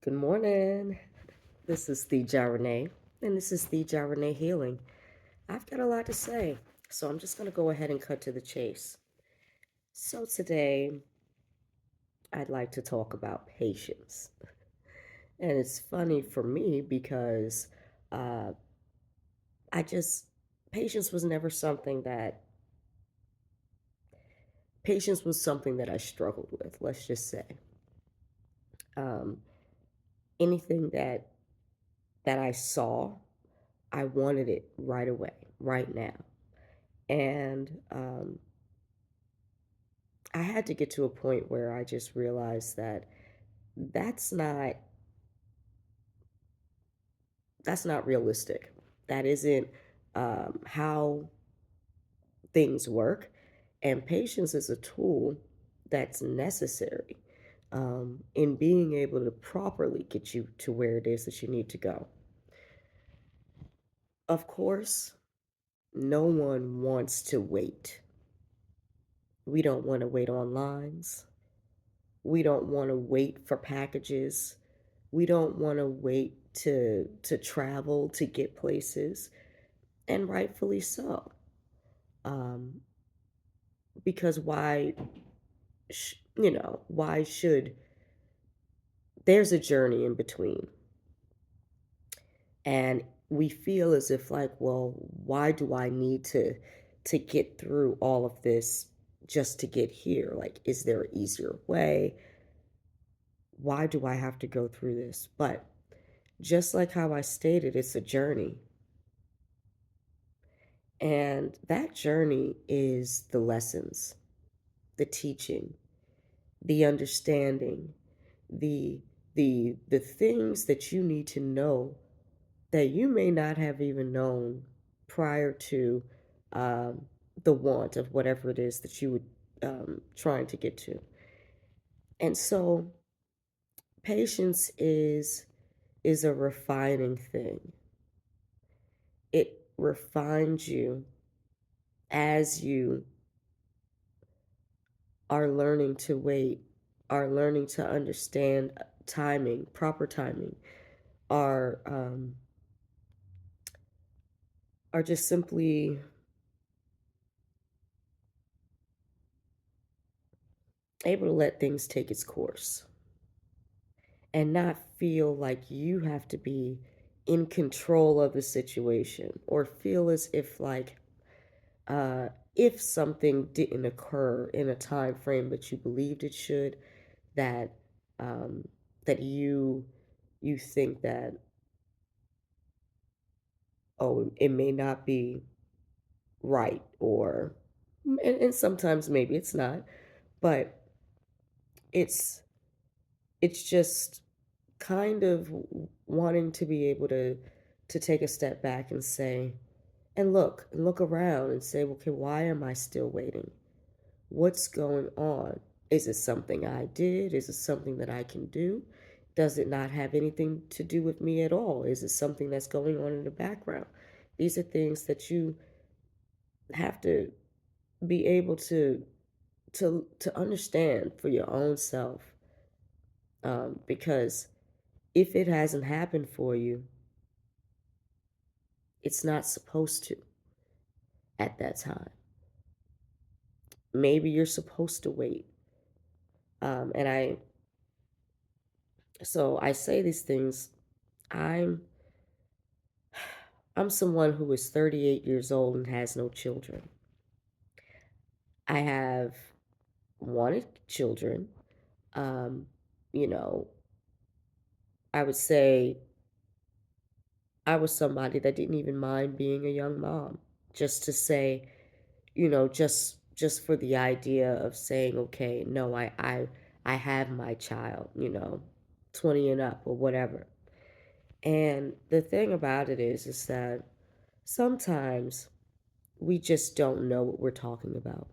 Good morning. This is the Renee, and this is the Renee Healing. I've got a lot to say, so I'm just going to go ahead and cut to the chase. So, today, I'd like to talk about patience. And it's funny for me because uh, I just, patience was never something that, patience was something that I struggled with, let's just say. Um, anything that I saw, I wanted it right away, right now. And I had to get to a point where I just realized that that's not that's not realistic. That isn't how things work. And patience is a tool that's necessary in being able to properly get you to where it is that you need to go. Of course, no one wants to wait. We don't want to wait on lines. We don't want to wait for packages. We don't want to wait to travel to get places, and rightfully so. Um, because why should there's a journey in between, and we feel as if like, well, why do I need to get through all of this just to get here? Like, is there an easier way? Why do I have to go through this? But just like how I stated, it's a journey. And that journey is the lessons, the teaching, the understanding, the the things that you need to know that you may not have even known prior to um, the want of whatever it is that you were trying to get to. And so patience is a refining thing. It refines you as you are learning to wait, are learning to understand timing, proper timing, are are just simply able to let things take its course and not feel like you have to be in control of the situation or feel as if like uh if something didn't occur in a time frame that you believed it should, that um that you think that, oh, it may not be right, or and sometimes maybe it's not, but it's it's just kind of wanting to be able to take a step back and say and look around and say, okay, why am I still waiting? What's going on? Is it something I did? Is it something that I can do? Does it not have anything to do with me at all? Is it something that's going on in the background? These are things that you have to be able to understand for your own self, because if it hasn't happened for you, it's not supposed to at that time. Maybe you're supposed to wait. And I say these things. I'm I'm someone who is 38 years old and has no children. I have wanted children. Um, you know, I would say I was somebody that didn't even mind being a young mom, just to say, just for the idea of saying, okay, no, I have my child, 20 and up or whatever. And the thing about it is that sometimes we just don't know what we're talking about.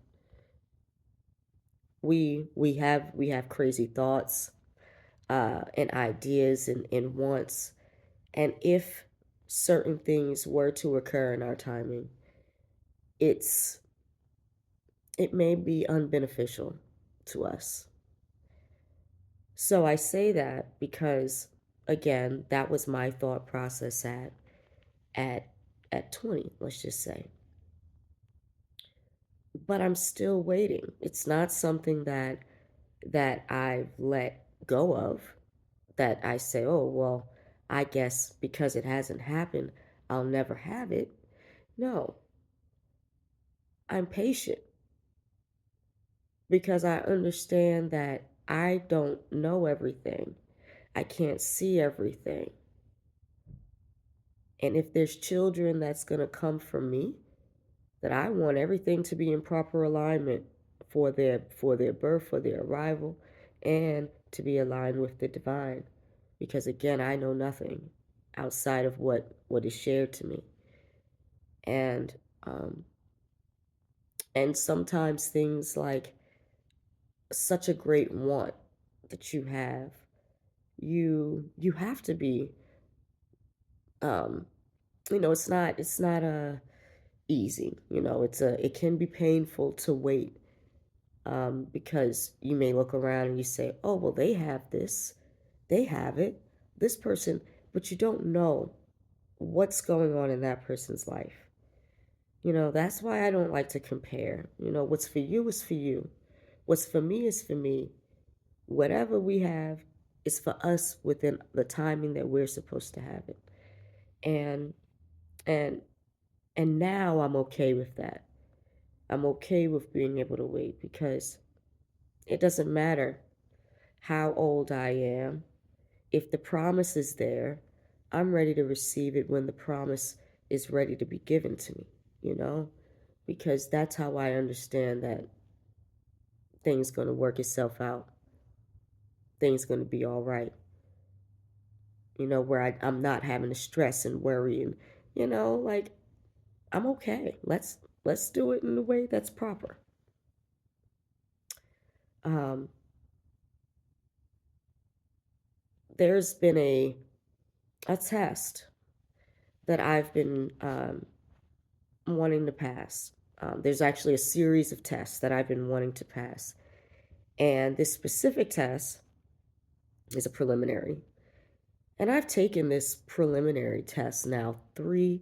We have crazy thoughts, and ideas and wants. And if certain things were to occur in our timing, it's it may be unbeneficial to us. So I say that because again, that was my thought process at at 20, let's just say. But I'm still waiting. It's not something that I've let go of, that I say, "Oh, well, I guess because it hasn't happened, I'll never have it." No, I'm patient because I understand that I don't know everything. I can't see everything. And if there's children that's going to come from me, that I want everything to be in proper alignment for their birth, for their arrival, and to be aligned with the divine. Because again, I know nothing outside of what is shared to me. And um and sometimes things like such a great want that you have, you have to be um it's not easy. It can be painful to wait, because you may look around and you say, oh, well, they have this, they have it, this person, but you don't know what's going on in that person's life. That's why I don't like to compare. What's for you is for you. What's for me is for me. Whatever we have is for us within the timing that we're supposed to have it. And and and now I'm okay with that. I'm okay with being able to wait because it doesn't matter how old I am. If the promise is there, I'm ready to receive it when the promise is ready to be given to me, you know? Because that's how I understand that things going to work itself out. Things going to be all right. Where I'm not having to stress and worry and, like I'm okay. Let's do it in a way that's proper. Um, there's been a test that I've been wanting to pass. There's actually a series of tests that I've been wanting to pass. And this specific test is a preliminary. And I've taken this preliminary test now 3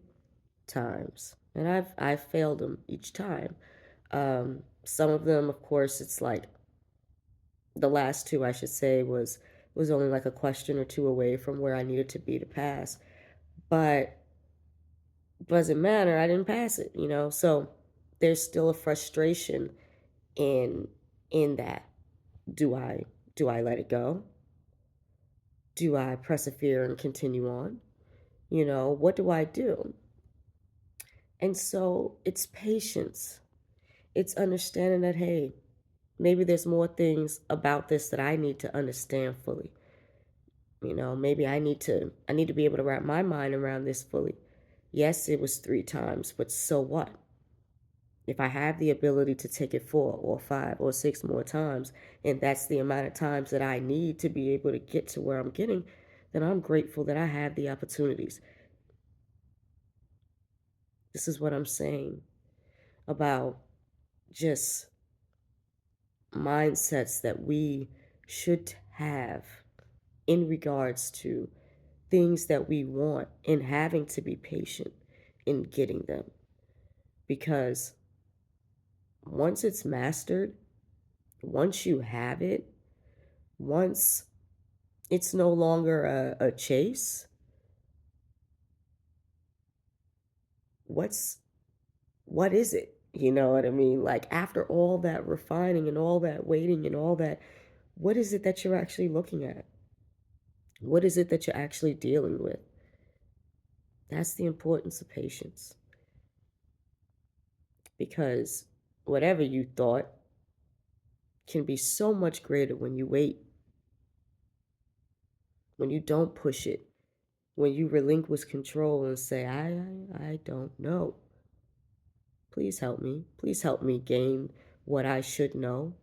times. And I've failed them each time. Some of them, of course, it's like the last two, I should say, was only like a question or two away from where I needed to be to pass. But doesn't matter. I didn't pass it. So there's still a frustration in that. Do I do I let it go? Do I persevere and continue on? What do I do? And so it's patience. It's understanding that, hey, maybe there's more things about this that I need to understand fully. Maybe I need to be able to wrap my mind around this fully. Yes, it was 3 times, but so what? If I have the ability to take it 4 or 5 or 6 more times, and that's the amount of times that I need to be able to get to where I'm getting, then I'm grateful that I have the opportunities. This is what I'm saying about just mindsets that we should have in regards to things that we want and having to be patient in getting them. Because once it's mastered, once you have it, once it's no longer a chase, what's what is it? You know what I mean? Like after all that refining and all that waiting and all that, what is it that you're actually looking at? What is it that you're actually dealing with? That's the importance of patience. Because whatever you thought can be so much greater when you wait, when you don't push it, when you relinquish control and say, I don't know. Please help me. Please help me gain what I should know.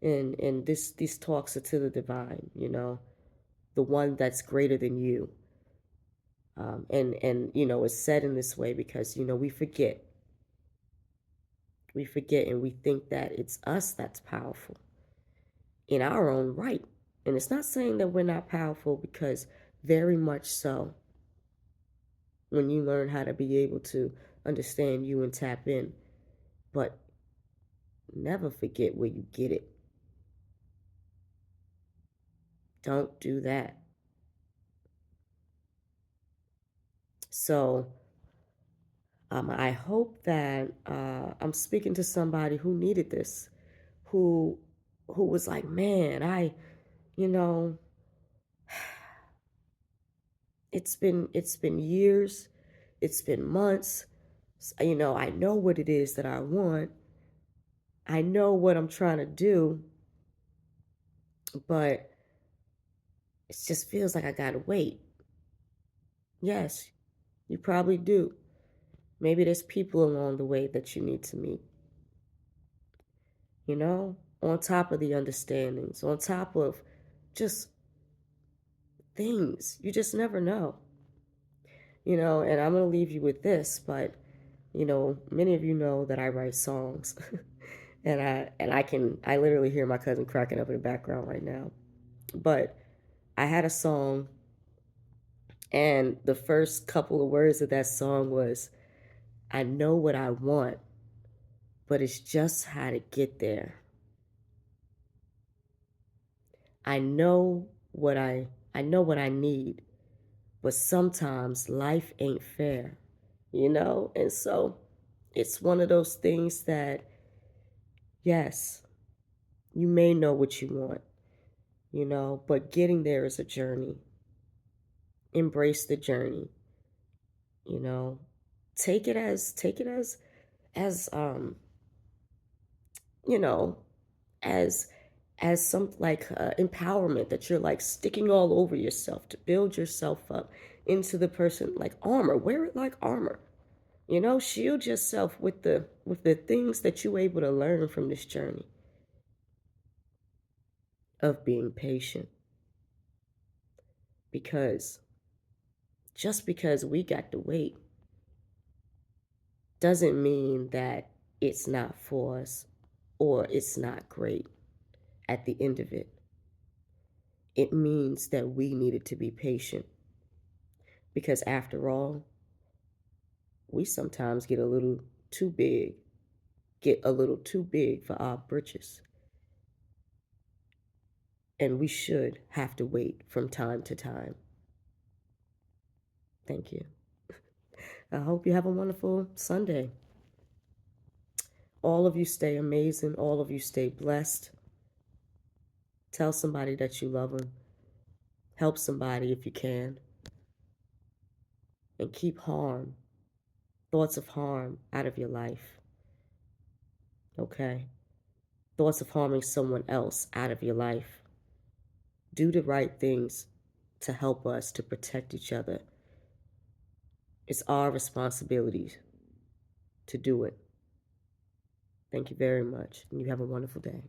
And these talks are to the divine, the one that's greater than you. And it's said in this way because we forget and we think that it's us that's powerful in our own right. And it's not saying that we're not powerful because Very much so. When you learn how to be able to understand you and tap in, but never forget where you get it. Don't do that. So, I hope that I'm speaking to somebody who needed this, who who was like, man, you know, it's been years, it's been months. I know what it is that I want. I know what I'm trying to do, but it just feels like I gotta wait. Yes, you probably do. Maybe there's people along the way that you need to meet, on top of the understandings, on top of just things. You just never know, and I'm going to leave you with this, but, many of you know that I write songs. I literally hear my cousin cracking up in the background right now. But I had a song, and the first couple of words of that song was, I know what I want, but it's just how to get there. I know what I need, but sometimes life ain't fair, And so it's one of those things that, yes, you may know what you want, but getting there is a journey. Embrace the journey, you know. Take it as you know, as some like empowerment that you're like sticking all over yourself to build yourself up into the person like armor. Wear it like armor. Shield yourself with the things that you're able to learn from this journey of being patient. Because just because we got to wait doesn't mean that it's not for us or it's not great at the end of it. It means that we needed to be patient because after all, we sometimes get a little too big for our britches. And we should have to wait from time to time. Thank you. I hope you have a wonderful Sunday. All of you stay amazing. All of you stay blessed. Tell somebody that you love them. Help somebody if you can. And keep thoughts of harm out of your life. Okay? Thoughts of harming someone else out of your life. Do the right things to help us to protect each other. It's our responsibility to do it. Thank you very much, and you have a wonderful day.